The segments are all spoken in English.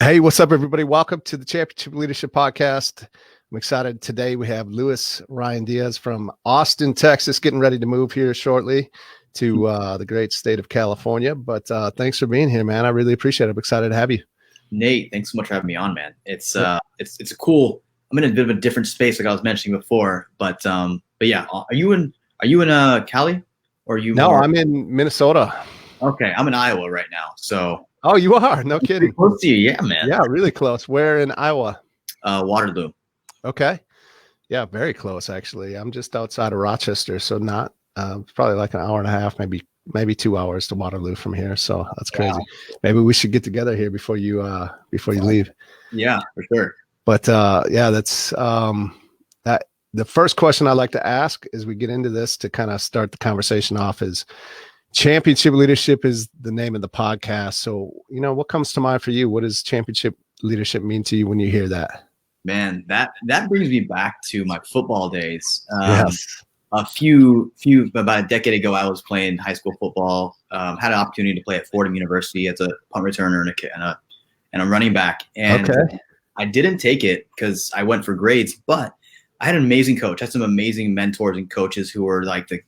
Hey, what's up, everybody? Welcome to the Championship Leadership Podcast. I'm excited. Today we have Ryan Diaz from Austin, Texas, getting ready to move here shortly to the great state of California. But thanks for being here, man. I really appreciate it. I'm excited to have you. Nate, thanks so much for having me on, man. It's a cool. I'm in a bit of a different space, like I was mentioning before. But yeah, are you in Cali, or are you? No, I'm in Minnesota. Okay, I'm in Iowa right now. So. Oh, you are? No kidding. Close to you, yeah, man. Yeah, really close. Where in Iowa? Waterloo. Okay. Yeah, very close, actually. I'm just outside of Rochester, so not probably like an hour and a half, maybe 2 hours to Waterloo from here. So that's crazy. Wow. Maybe we should get together here before you leave. Yeah, for sure. But yeah, that's that. The first question I like to ask as we get into this to kind of start the conversation off is, Championship Leadership is the name of the podcast. So, what comes to mind for you? What does championship leadership mean to you when you hear that? Man, that brings me back to my football days. Yes. About a decade ago, I was playing high school football. Had an opportunity to play at Fordham University as a punt returner and a running back. And okay. I didn't take it because I went for grades, but I had an amazing coach. I had some amazing mentors and coaches who were like the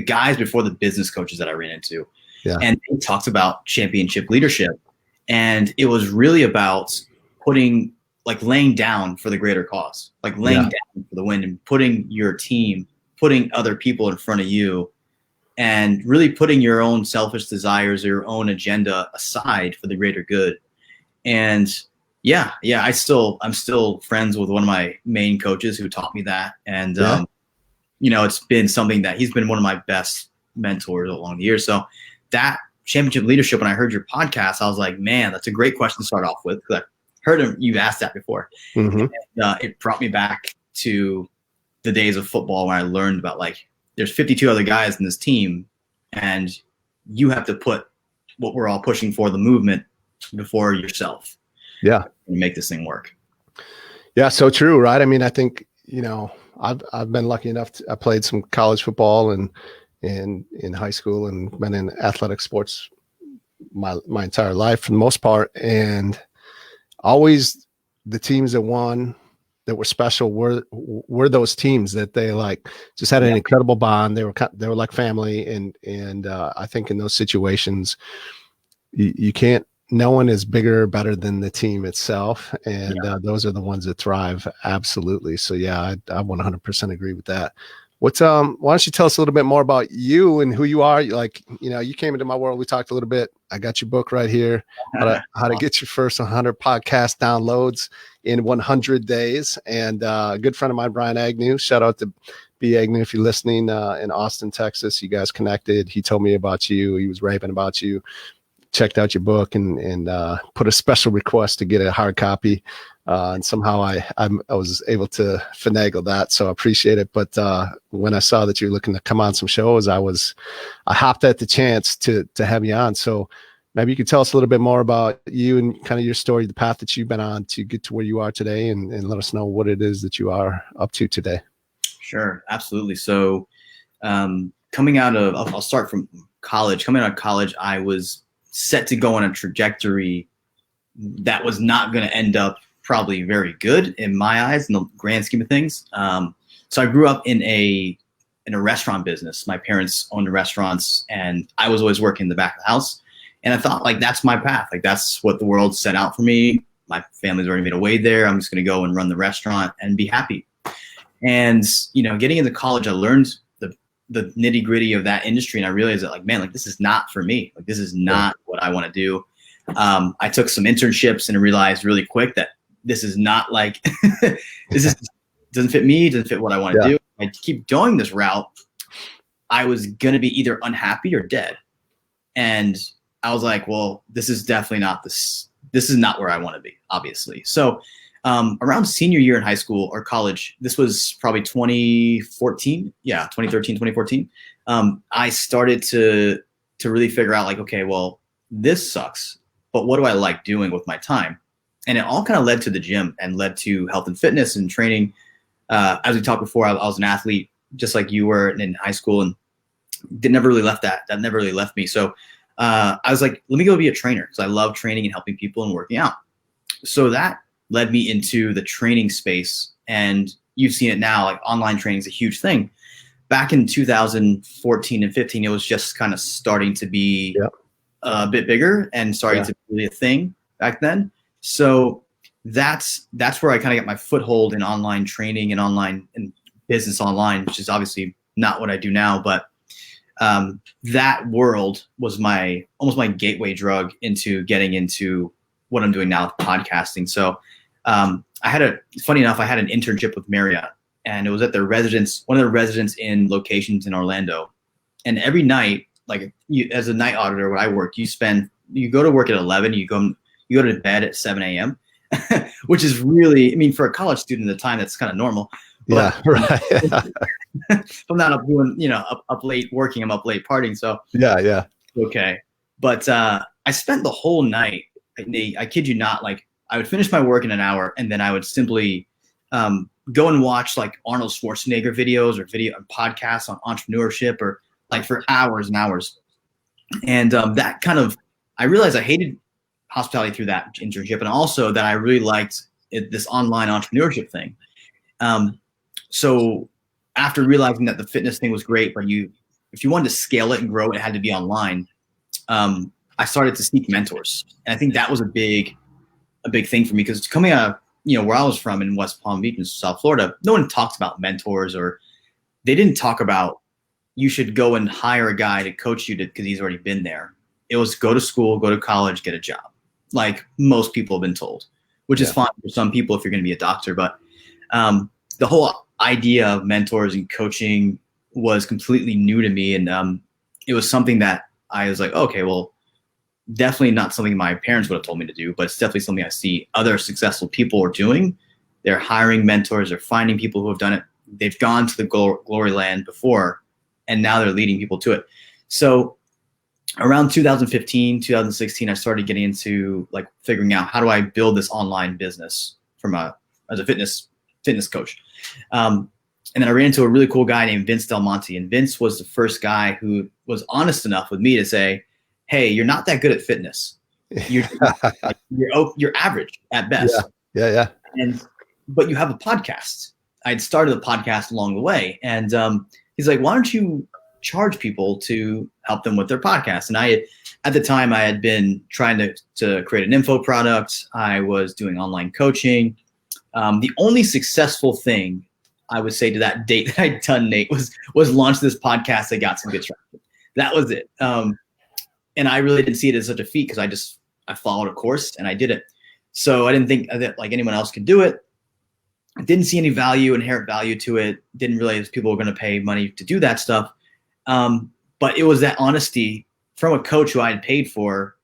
guys before the business coaches that I ran into. Yeah. And he talks about championship leadership. And it was really about laying down for the greater cause, laying down for the win and putting your team, putting other people in front of you, and really putting your own selfish desires or your own agenda aside for the greater good. And I'm still friends with one of my main coaches who taught me that. And, it's been something that he's been one of my best mentors along the years. So that championship leadership, when I heard your podcast, I was like, man, that's a great question to start off with, because I heard you've asked that before. Mm-hmm. And, it brought me back to the days of football where I learned about there's 52 other guys in this team, and you have to put what we're all pushing for, the movement, before yourself. Yeah. And make this thing work. Yeah. So true. Right. I mean, I think, I've been lucky enough I played some college football and in high school, and been in athletic sports my entire life for the most part. And always the teams that won, that were special, were those teams that they just had an incredible bond. They were like family. And I think in those situations, you can't, no one is bigger or better than the team itself. And those are the ones that thrive. Absolutely. So yeah, I 100% agree with that. Why don't you tell us a little bit more about you and who you are? You came into my world. We talked a little bit. I got your book right here, how to get your first 100 podcast downloads in 100 days. And a good friend of mine, Brian Agnew, shout out to B. Agnew, if you're listening, in Austin, Texas. You guys connected. He told me about you. He was raving about you. Checked out your book and put a special request to get a hard copy. And somehow I was able to finagle that. So I appreciate it. But when I saw that you're looking to come on some shows, I hopped at the chance to have you on. So maybe you could tell us a little bit more about you and kind of your story, the path that you've been on to get to where you are today, and let us know what it is that you are up to today. Sure. Absolutely. So I'll start from college. Coming out of college, I was set to go on a trajectory that was not going to end up probably very good in my eyes in the grand scheme of things. So I grew up in a restaurant business. My parents owned restaurants, and I was always working in the back of the house. And I thought that's my path. That's what the world set out for me. My family's already made a way there. I'm just going to go and run the restaurant and be happy. And, getting into college, I learned the nitty gritty of that industry. And I realized that this is not for me. This is not what I want to do. I took some internships and realized really quick that this is not doesn't fit me, doesn't fit what I want to do. I keep going this route, I was going to be either unhappy or dead. And I was like, well, this is definitely not this is not where I want to be, obviously. So around senior year in high school or college, this was probably 2014. Yeah, 2013, 2014. I started to really figure out okay, well, this sucks, but what do I like doing with my time? And it all kind of led to the gym and led to health and fitness and training. As we talked before, I was an athlete just like you were in high school, and never really left that. That never really left me. So I was like, let me go be a trainer, because I love training and helping people and working out. So that led me into the training space, and you've seen it now, like online training is a huge thing. Back in 2014 and 15, it was just kind of starting to be a bit bigger and starting to be a thing back then. So that's where I kind of got my foothold in online training and online and business online, which is obviously not what I do now, but that world was almost my gateway drug into getting into what I'm doing now with podcasting. So funny enough, I had an internship with Marion, and it was at their residence, one of their residence in locations in Orlando. And every night, like as a night auditor, when I worked, you go to work at 11, you go to bed at 7 a.m., which is really, I mean, for a college student at the time, that's kind of normal. But, yeah, right. I'm not up doing, up late working, I'm up late partying. So yeah. Okay. But I spent the whole night, I kid you not, like I would finish my work in an hour, and then I would simply go and watch like Arnold Schwarzenegger videos or podcasts on entrepreneurship, or like for hours and hours. And that kind of, I realized I hated hospitality through that internship, and also that I really liked this online entrepreneurship thing. So after realizing that the fitness thing was great, but if you wanted to scale it and grow it, it had to be online. I started to seek mentors, and I think that was a big thing for me, because coming out, where I was from in West Palm Beach in South Florida, no one talks about mentors, or they didn't talk about you should go and hire a guy to coach you because he's already been there. It was go to school, go to college, get a job, like most people have been told, which is fine for some people if you're going to be a doctor. But the whole idea of mentors and coaching was completely new to me, and it was something that I was like, okay, well, definitely not something my parents would have told me to do, but it's definitely something I see other successful people are doing. They're hiring mentors, they're finding people who have done it. They've gone to the glory land before, and now they're leading people to it. So around 2015, 2016, I started getting into like figuring out, how do I build this online business as a fitness coach. And then I ran into a really cool guy named Vince Del Monte, and Vince was the first guy who was honest enough with me to say, hey, you're not that good at fitness. You're average at best. Yeah. But you have a podcast. I'd started a podcast along the way, and he's like, why don't you charge people to help them with their podcast? And at the time, I had been trying to create an info product. I was doing online coaching. The only successful thing I would say to that date that I'd done, Nate, was launch this podcast that got some good traction. That was it. And I really didn't see it as such a feat, because I followed a course and I did it. So I didn't think that like anyone else could do it. I didn't see any inherent value to it. Didn't realize people were going to pay money to do that stuff. But it was that honesty from a coach who I had paid for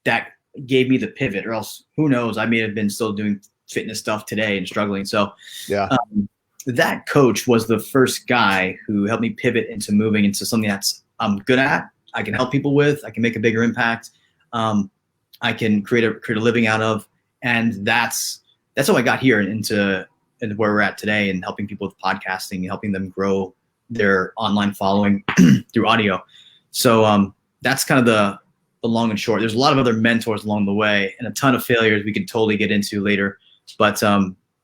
that gave me the pivot, or else who knows, I may have been still doing fitness stuff today and struggling. So that coach was the first guy who helped me pivot into moving into something that's I'm good at. I can help people with. I can make a bigger impact. I can create a living out of, and that's how I got here into where we're at today, and helping people with podcasting, helping them grow their online following through audio. So that's kind of the long and short. There's a lot of other mentors along the way, and a ton of failures we could totally get into later. But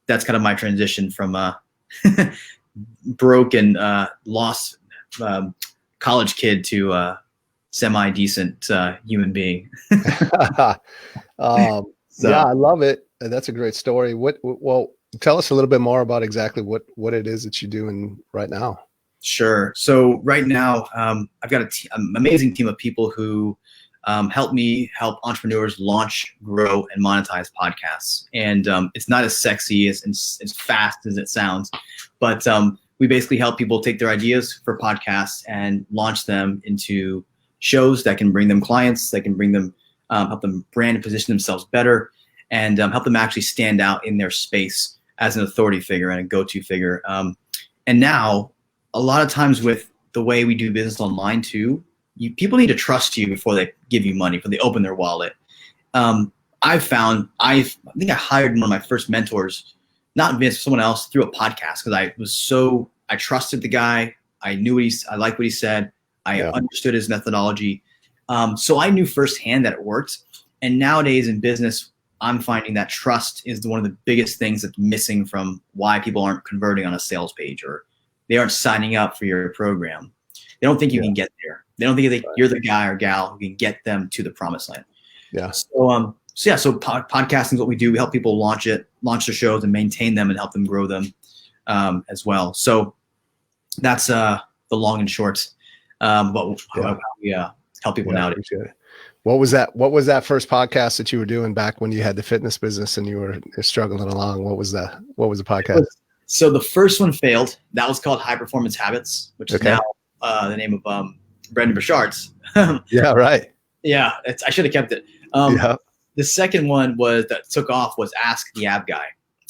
that's kind of my transition from broke and lost college kid to semi-decent human being. Yeah, I love it. That's a great story. Well, tell us a little bit more about exactly what it is that you're doing right now. Sure. So right now, I've got an amazing team of people who help entrepreneurs launch, grow, and monetize podcasts. And it's not as sexy as fast as it sounds, but we basically help people take their ideas for podcasts and launch them into shows that can bring them clients, that can bring them, help them brand and position themselves better, and help them actually stand out in their space as an authority figure and a go-to figure. And now, a lot of times with the way we do business online too, people need to trust you before they give you money, before they open their wallet. I think I hired one of my first mentors, not Vince, someone else, through a podcast, because I trusted the guy. I knew I liked what he said. I understood his methodology. So I knew firsthand that it worked. And nowadays in business, I'm finding that trust is one of the biggest things that's missing from why people aren't converting on a sales page, or they aren't signing up for your program. They don't think you can get there. They don't think you're the guy or gal who can get them to the promised land. Yeah. So podcasting is what we do. We help people launch their shows and maintain them and help them grow them as well. So that's the long and short. But how we help people nowadays. What was that first podcast that you were doing back when you had the fitness business and you were struggling along? What was the podcast? So the first one failed. That was called High Performance Habits, which is now the name of Brendan Burchard's. Yeah, right. Yeah, I should have kept it. The second one that took off was Ask the Ab Guy.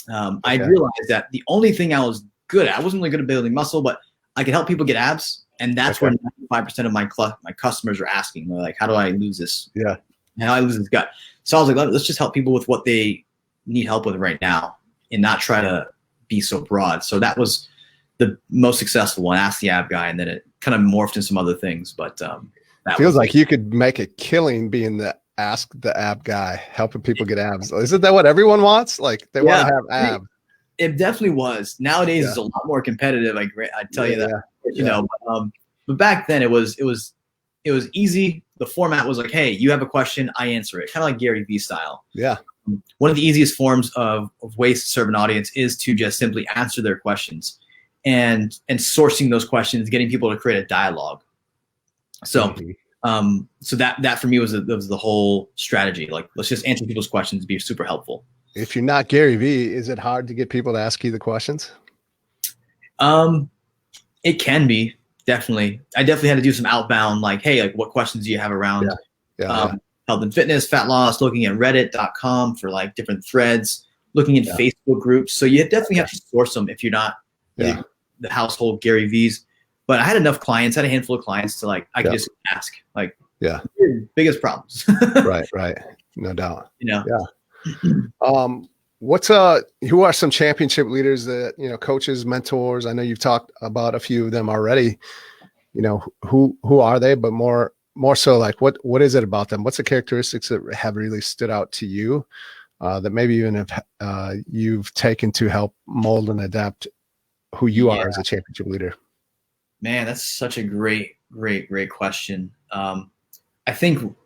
I realized that the only thing I was good at, I wasn't really good at building muscle, but I could help people get abs. And that's where 95% of my customers are asking. They're like, how do I lose this? Yeah. How do I lose this gut? So I was like, let's just help people with what they need help with right now and not try to be so broad. So that was the most successful one, Ask the Ab Guy. And then it kind of morphed into some other things. But that feels like you could make a killing being the Ask the Ab Guy, helping people get abs. Isn't that what everyone wants? Like they want to have abs. It definitely was. Nowadays it's a lot more competitive. I tell you that. You know, but back then it was easy. The format was like, hey, you have a question, I answer it, kind of like Gary Vee style. Yeah. One of the easiest forms of ways to serve an audience is to just simply answer their questions, and sourcing those questions, getting people to create a dialogue. So, so that for me was the whole strategy. Like, let's just answer people's questions, be super helpful. If you're not Gary Vee, is it hard to get people to ask you the questions? It can be, definitely. I definitely had to do some outbound, like, hey, like what questions do you have around health and fitness, fat loss, looking at reddit.com for like different threads, looking at Facebook groups. So you definitely have to source them if you're not the household Gary V's. But I had enough clients, I had a handful of clients to like, I could just ask like, biggest problems. Right. No doubt. You know? Yeah. Who are some championship leaders that, you know, coaches, mentors? I know you've talked about a few of them already. You know, who are they? But more so, like what is it about them? What's the characteristics that have really stood out to you that maybe even if you've taken to help mold and adapt who you are as a championship leader? Man, that's such a great question. I think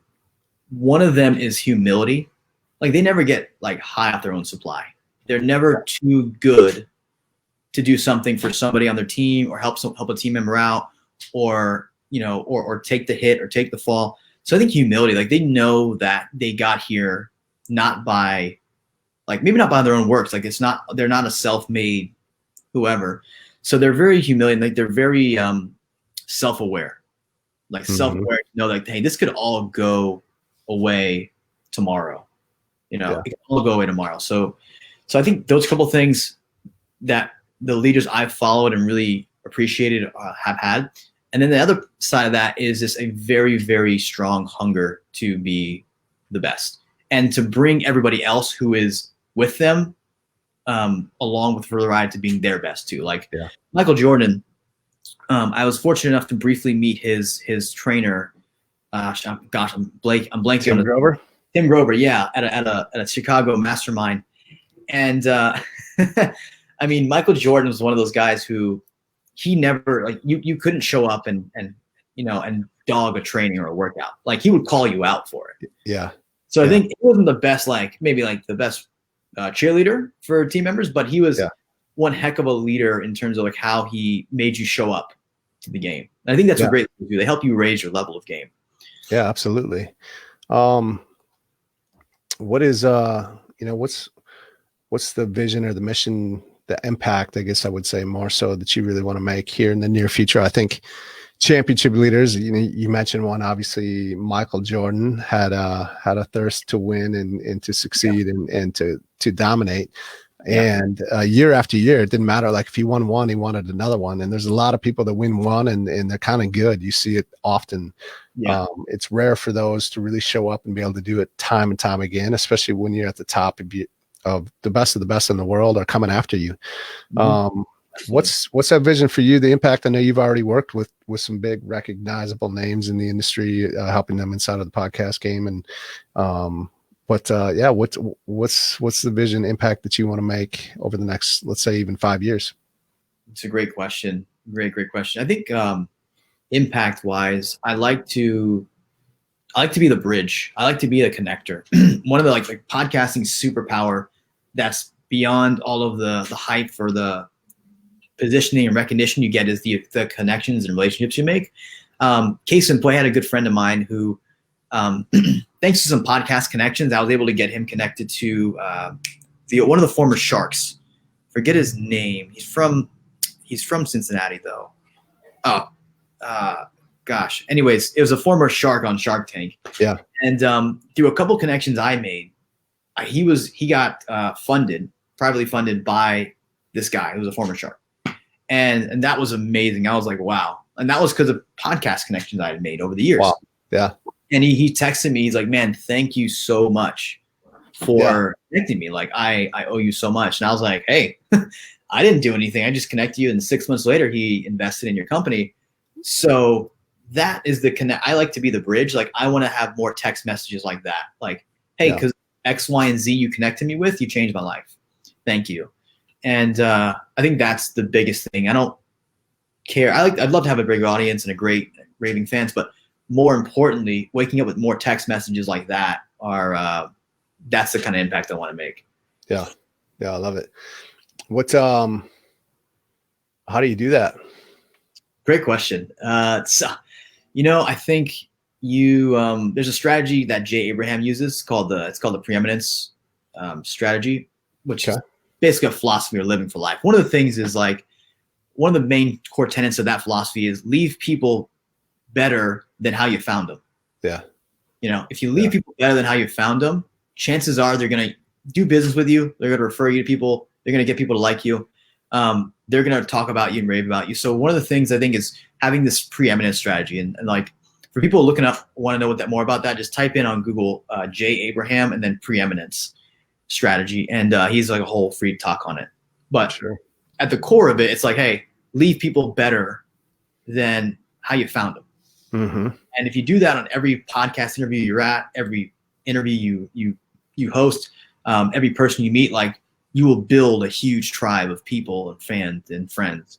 one of them is humility. Like they never get like high off their own supply. They're never too good to do something for somebody on their team or help a team member out, or you know, or take the hit or take the fall. So I think humility, like they know that they got here not by, like maybe not by their own works. Like they're not a self-made whoever. So they're very humiliating. Like they're very self-aware, like self-aware. To know, like, hey, this could all go away tomorrow. You know, it can all go away tomorrow. So I think those couple things that the leaders I've followed and really appreciated have had. And then the other side of that is just a very, very strong hunger to be the best and to bring everybody else who is with them along for the ride to being their best too. Like Michael Jordan, I was fortunate enough to briefly meet his trainer. I'm blanking on Tim Grover, at a Chicago mastermind. And I mean, Michael Jordan was one of those guys who he never, like, you couldn't show up and dog a training or a workout. Like he would call you out for it. Yeah. So I think it wasn't the best, like maybe like the best cheerleader for team members, but he was one heck of a leader in terms of like how he made you show up to the game. And I think that's a great thing to do. They help you raise your level of game. Yeah, absolutely. What is what's the vision or the mission, the impact, I guess I would say more so, that you really want to make here in the near future? I think championship leaders, you mentioned one, obviously Michael Jordan had a thirst to win and to succeed and to dominate. And year after year, it didn't matter. Like if he won one, he wanted another one. And there's a lot of people that win one and they're kind of good. You see it often. It's rare for those to really show up and be able to do it time and time again, especially when you're at the top of the best in the world are coming after you. What's that vision for you? The impact? I know you've already worked with some big recognizable names in the industry, helping them inside of the podcast game. And But yeah, what's the vision impact that you want to make over the next, let's say, even 5 years? It's a great question. Great question. I think impact wise, I like to be the bridge. I like to be the connector. One of the like podcasting superpower that's beyond all of the hype for the positioning and recognition you get is the connections and relationships you make. Case in point, I had a good friend of mine who, thanks to some podcast connections, I was able to get him connected to one of the former Sharks. Forget his name. He's from Cincinnati though. Gosh. Anyways, it was a former Shark on Shark Tank. Yeah. And through a couple connections I made, he got privately funded by this guy who was a former Shark. And that was amazing. I was like, wow. And that was because of podcast connections I had made over the years. Wow. Yeah. And he texted me. He's like, man, thank you so much for connecting me. Like, I owe you so much. And I was like, hey, I didn't do anything. I just connected you. And 6 months later, he invested in your company. So that is the connect. I like to be the bridge. Like, I want to have more text messages like that. Like, hey, because X, Y, and Z you connected me with, you changed my life. Thank you. And I think that's the biggest thing. I don't care. I'd love to have a big audience and a great raving fans, but more importantly, waking up with more text messages like that that's the kind of impact I want to make. Yeah. Yeah. I love it. How do you do that? Great question. So, I think there's a strategy that Jay Abraham uses called the preeminence strategy, which is basically a philosophy of living for life. One of the things is like, one of the main core tenets of that philosophy is leave people better than how you found them. Yeah. If you leave people better than how you found them, chances are they're going to do business with you. They're going to refer you to people. They're going to get people to like you. They're going to talk about you and rave about you. So one of the things I think is having this preeminence strategy. And like for people looking up, want to know more about that, just type in on Google Jay Abraham and then preeminence strategy. And he's like a whole free talk on it. But at the core of it, it's like, hey, leave people better than how you found them. Mm-hmm. And if you do that on every podcast interview you're at, every interview you host, every person you meet, like you will build a huge tribe of people and fans and friends.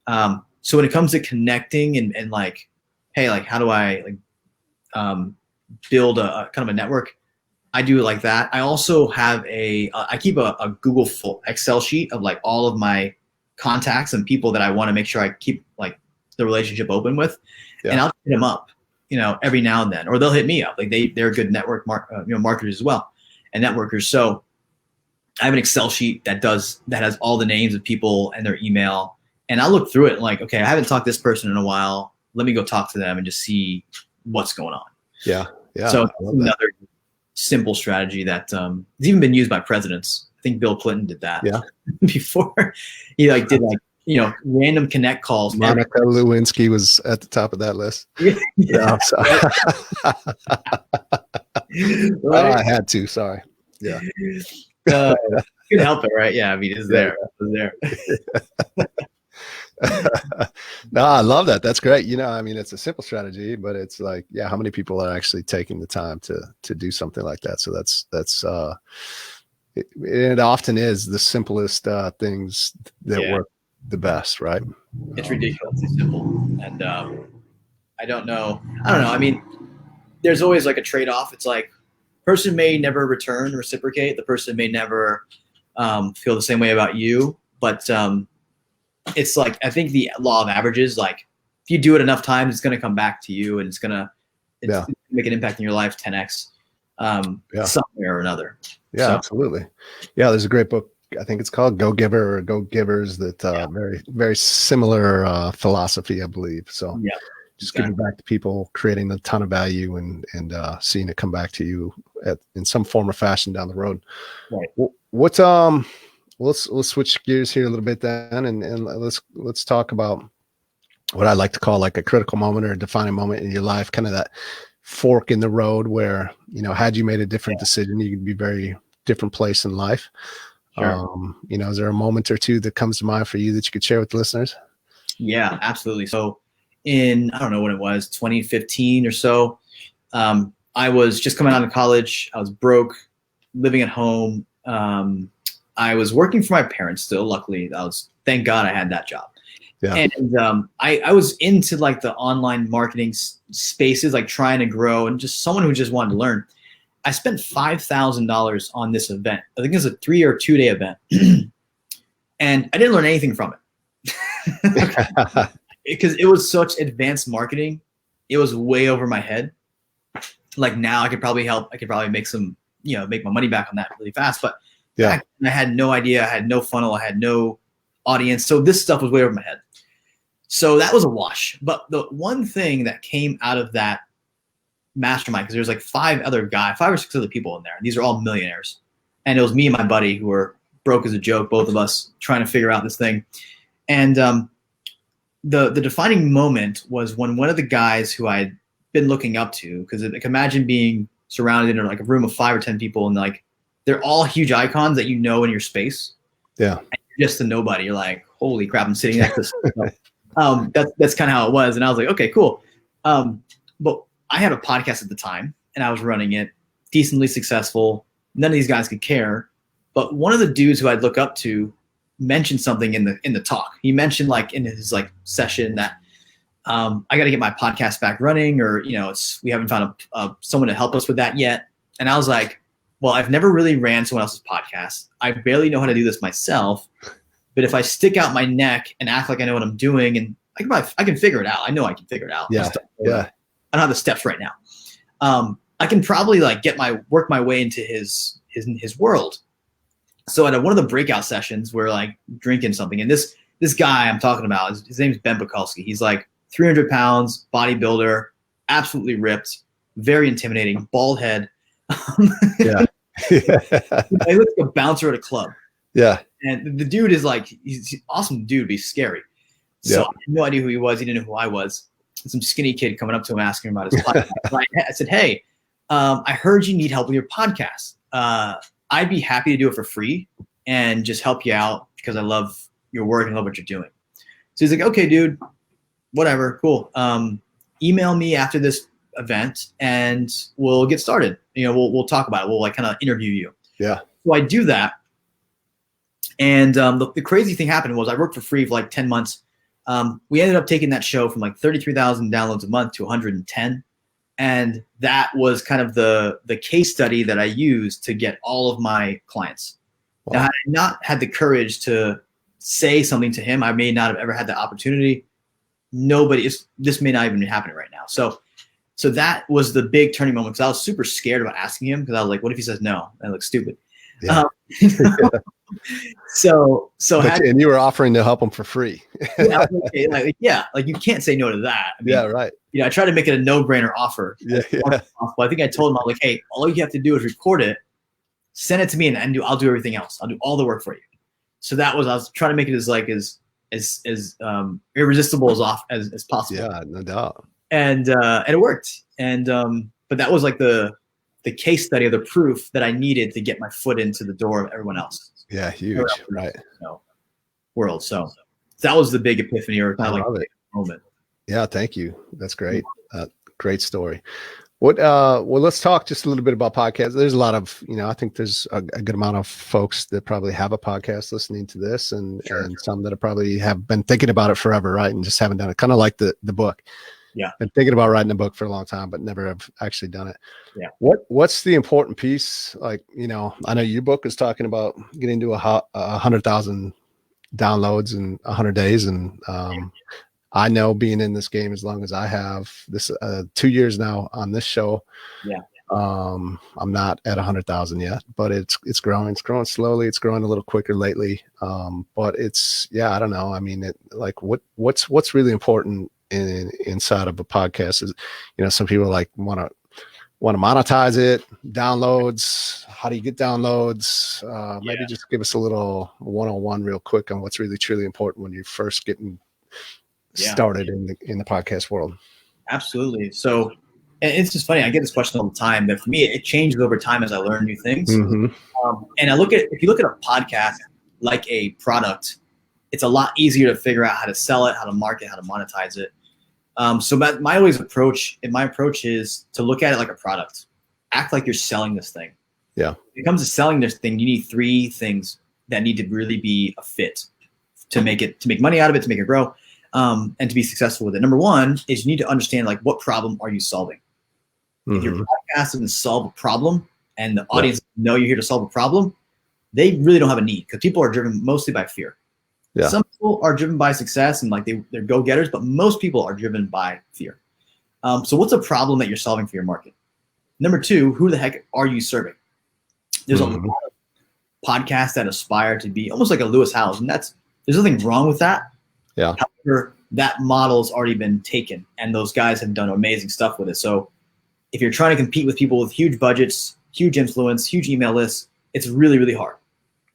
So when it comes to connecting and like, hey, like how do I build a kind of a network? I do it like that. I also have I keep a Google full Excel sheet of like all of my contacts and people that I want to make sure I keep like the relationship open with, and I'll hit them up, every now and then, or they'll hit me up. Like they're good network marketers as well, and networkers. So I have an Excel sheet that has all the names of people and their email, and I'll look through it and like, okay, I haven't talked to this person in a while. Let me go talk to them and just see what's going on. Yeah. Yeah. So another simple strategy that has even been used by presidents. I think Bill Clinton did that before he did random connect calls. Monica Lewinsky was at the top of that list. Yeah. Right. I had to, sorry. Yeah. Couldn't help it, right? Yeah. I mean, it's there. No, I love that. That's great. It's a simple strategy, but it's like, how many people are actually taking the time to do something like that? So it often is the simplest things that work the best, right? It's ridiculously simple. And I don't know. I mean, there's always like a trade-off. It's like person may never reciprocate. The person may never feel the same way about you, but it's like, I think the law of averages, like if you do it enough times, it's going to come back to you and it's going to make an impact in your life 10x somewhere or another. Yeah, so. Absolutely. Yeah. There's a great book. I think it's called Go Giver or Go Givers that very, very similar philosophy, I believe. So just giving back to people, creating a ton of value and seeing it come back to you in some form or fashion down the road. Right. What's Let's switch gears here a little bit then, and let's talk about what I like to call like a critical moment or a defining moment in your life, kind of that fork in the road where, had you made a different decision, you could be very different place in life. Sure. Is there a moment or two that comes to mind for you that you could share with the listeners? Yeah, absolutely. So I don't know when it was, 2015 or so, I was just coming out of college. I was broke. living at home. I was working for my parents still. Luckily, thank God I had that job. Yeah. And I was into like the online marketing spaces, like trying to grow, and just someone who just wanted to learn. I spent $5,000 on this event. I think it was a 3 or 2 day event, and I didn't learn anything from it because it was such advanced marketing. It was way over my head. Like now, I could probably make some, make my money back on that really fast. But yeah, I had no idea. I had no funnel. I had no audience. So this stuff was way over my head. So that was a wash. But the one thing that came out of that mastermind, because there's like 5 or 6 other people in there. And these are all millionaires. And it was me and my buddy who were broke as a joke, both of us trying to figure out this thing. And the defining moment was when one of the guys who I had been looking up to, because like, imagine being surrounded in like a room of 5 or 10 people, and like they're all huge icons that in your space. Yeah. And you're just a nobody. You're like, holy crap, I'm sitting next to that's kind of how it was. And I was like, okay, cool. But I had a podcast at the time, and I was running it, decently successful. None of these guys could care. But one of the dudes who I'd look up to mentioned something in the talk. He mentioned like in his like session that I got to get my podcast back running, or we haven't found someone to help us with that yet. And I was like, well, I've never really ran someone else's podcast. I barely know how to do this myself. But if I stick out my neck and act like I know what I'm doing, and I can figure it out. I know I can figure it out. Yeah. Yeah. I don't have the steps right now. I can probably like work my way into his world. So at one of the breakout sessions, we're like drinking something, and this guy I'm talking about, his name's Ben Pakulski. He's like 300 pounds, bodybuilder, absolutely ripped, very intimidating, bald head. Yeah. He looks like a bouncer at a club. Yeah. And the dude is like, he's an awesome dude, but he's scary. So I had no idea who he was. He didn't know who I was. Some skinny kid coming up to him asking him about his podcast. I said, hey, I heard you need help with your podcast. I'd be happy to do it for free and just help you out because I love your work and love what you're doing. So he's like, okay, dude, whatever, cool. Email me after this event and we'll get started. We'll talk about it. We'll like kind of interview you. Yeah. So I do that. And the crazy thing happened was I worked for free for like 10 months. We ended up taking that show from like 33,000 downloads a month to 110. And that was kind of the case study that I used to get all of my clients. Wow. Now, had I not had the courage to say something to him, I may not have ever had the opportunity. This may not even be happening right now. So that was the big turning moment, because I was super scared about asking him, because I was like, what if he says no? I look stupid. Yeah. And you were offering to help them for free. Like you can't say no to that. I mean, yeah, right. I try to make it a no-brainer offer. Yeah. I think I told him, I was like, hey, all you have to do is record it, send it to me, and I'll do everything else. I'll do all the work for you. So I was trying to make it as irresistible as possible. Yeah, no doubt. And it worked. And but that was like the case study of the proof that I needed to get my foot into the door of everyone else. Yeah, huge, right? World. So that was the big epiphany, or kind of like moment. Yeah, thank you. That's great. Great story. Well, let's talk just a little bit about podcasts. There's a lot of, I think there's a good amount of folks that probably have a podcast listening to this, and some that probably have been thinking about it forever, right? And just haven't done it. Kind of like the book. Yeah. Been thinking about writing a book for a long time, but never have actually done it. Yeah. What's the important piece? Like, I know your book is talking about getting to 100,000 downloads in 100 days. And I know, being in this game as long as I have, this 2 years now on this show. Yeah. I'm not at 100,000 yet, but it's growing. It's growing slowly. It's growing a little quicker lately. But I don't know. I mean, what's really important inside of a podcast is, some people like want to monetize it, downloads. How do you get downloads? Maybe just give us a little one-on-one real quick on what's really truly important when you're first getting started in the podcast world. Absolutely. So, and it's just funny, I get this question all the time, but for me, it changes over time as I learn new things. Mm-hmm. And if you look at a podcast like a product, it's a lot easier to figure out how to sell it, how to market, how to monetize it. So my approach is to look at it like a product. Act like you're selling this thing. Yeah. When it comes to selling this thing, you need three things that need to really be a fit to make money out of it, to make it grow, and to be successful with it. Number one is you need to understand like what problem are you solving. If your podcast doesn't solve a problem and the audience know you're here to solve a problem, they really don't have a need, because people are driven mostly by fear. Yeah. Some people are driven by success and like they're go-getters, but most people are driven by fear. So what's a problem that you're solving for your market? Number two, who the heck are you serving? There's a lot of podcasts that aspire to be almost like a Lewis Howes, and there's nothing wrong with that. Yeah. However, that model's already been taken, and those guys have done amazing stuff with it. So if you're trying to compete with people with huge budgets, huge influence, huge email lists, it's really, really hard.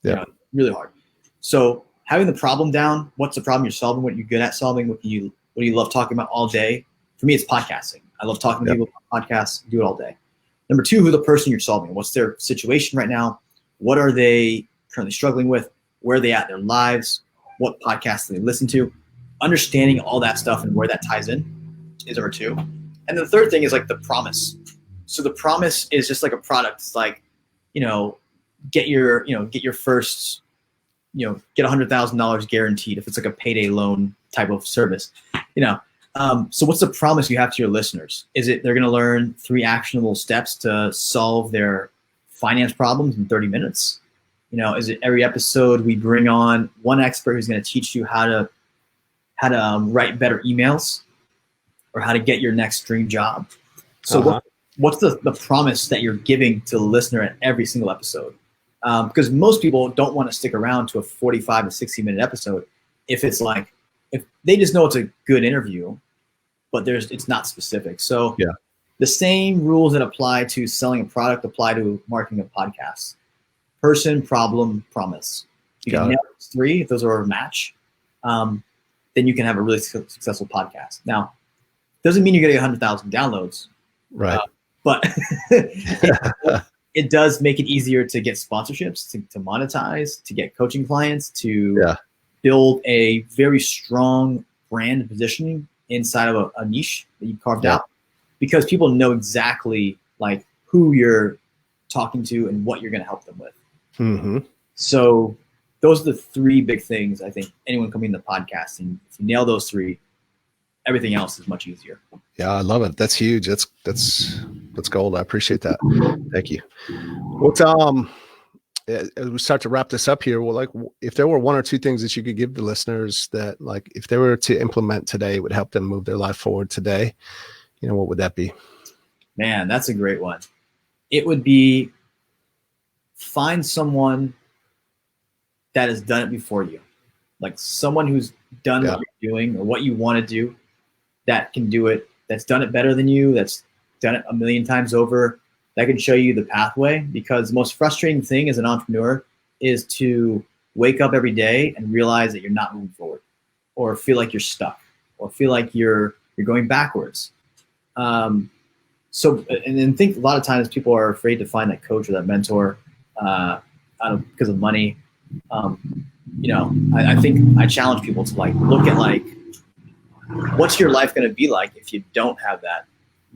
Yeah. Really hard. So having the problem down, what's the problem you're solving, what you're good at solving, what do you love talking about all day? For me, it's podcasting. I love talking to people about podcasts, do it all day. Number two, who the person you're solving? What's their situation right now? What are they currently struggling with? Where are they at in their lives? What podcasts do they listen to? Understanding all that stuff and where that ties in is number two. And the third thing is like the promise. So the promise is just like a product. It's like, get your first, get $100,000 guaranteed if it's like a payday loan type of service, So what's the promise you have to your listeners? Is it they're going to learn 3 actionable steps to solve their finance problems in 30 minutes? Is it every episode we bring on one expert who's going to teach you how to write better emails or how to get your next dream job? So what's the promise that you're giving to the listener at every single episode? Because most people don't want to stick around to a 45 to 60-minute episode if they just know it's a good interview, but it's not specific. So the same rules that apply to selling a product apply to marketing a podcast. Person, problem, promise. You can nail those 3. If those are a match, then you can have a really successful podcast. Now, doesn't mean you're going to get 100,000 downloads. Right. But it does make it easier to get sponsorships, to monetize, to get coaching clients, to build a very strong brand positioning inside of a niche that you carved out, because people know exactly like who you're talking to and what you're going to help them with. So those are the 3 big things I think anyone coming into podcasting, if you nail those 3, everything else is much easier. Yeah, I love it. That's huge. That's gold. I appreciate that. Thank you. What's as we start to wrap this up here, well, like if there were 1 or 2 things that you could give the listeners that like if they were to implement today would help them move their life forward today, what would that be? Man, that's a great one. It would be find someone that has done it before you, like someone who's done what you're doing or what you want to do, that can do it, that's done it better than you, that's done it a million times over, that can show you the pathway. Because the most frustrating thing as an entrepreneur is to wake up every day and realize that you're not moving forward, or feel like you're stuck, or feel like you're going backwards. So, and then think a lot of times people are afraid to find that coach or that mentor because of money. I think I challenge people to like look at like, what's your life going to be like if you don't have that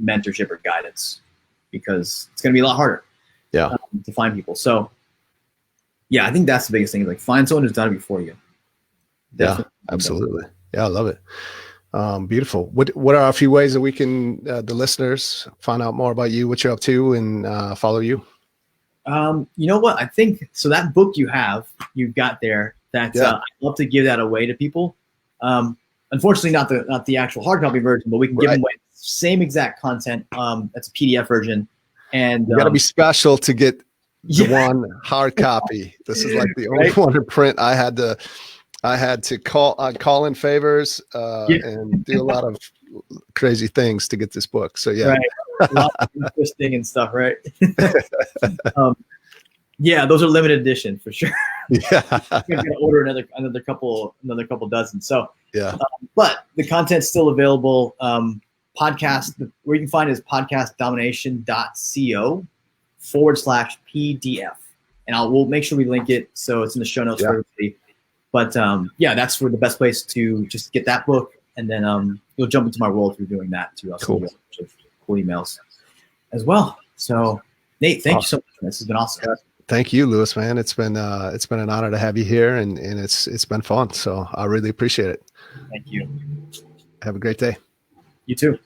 mentorship or guidance? Because it's going to be a lot harder to find people. So I think that's the biggest thing, is like find someone who's done it before you. Definitely. Yeah, absolutely. Yeah, I love it. Beautiful. What are a few ways that we can, the listeners, find out more about you, what you're up to, and follow you? You know what? I think so. That book you've got there. I'd love to give that away to people. Unfortunately, not the actual hard copy version, but we can give them away. Same exact content. That's a PDF version, and you got to be special to get the one hard copy. This is like the only one in print. I had to call in favors and do a lot of crazy things to get this book. So a lot of interesting and stuff, right? Those are limited edition for sure. Yeah, I'm gonna order another couple dozen. So but the content's still available. Podcast where you can find it is podcastdomination.co/PDF, and we'll make sure we link it so it's in the show notes for everybody. But that's where the best place to just get that book, and then you'll jump into my world through doing that too. I'll send you a bunch of cool emails as well. So Nate, thank you so much. This has been awesome. Yeah. Thank you, Lewis, man. It's been an honor to have you here, and it's been fun. So I really appreciate it. Thank you. Have a great day. You too.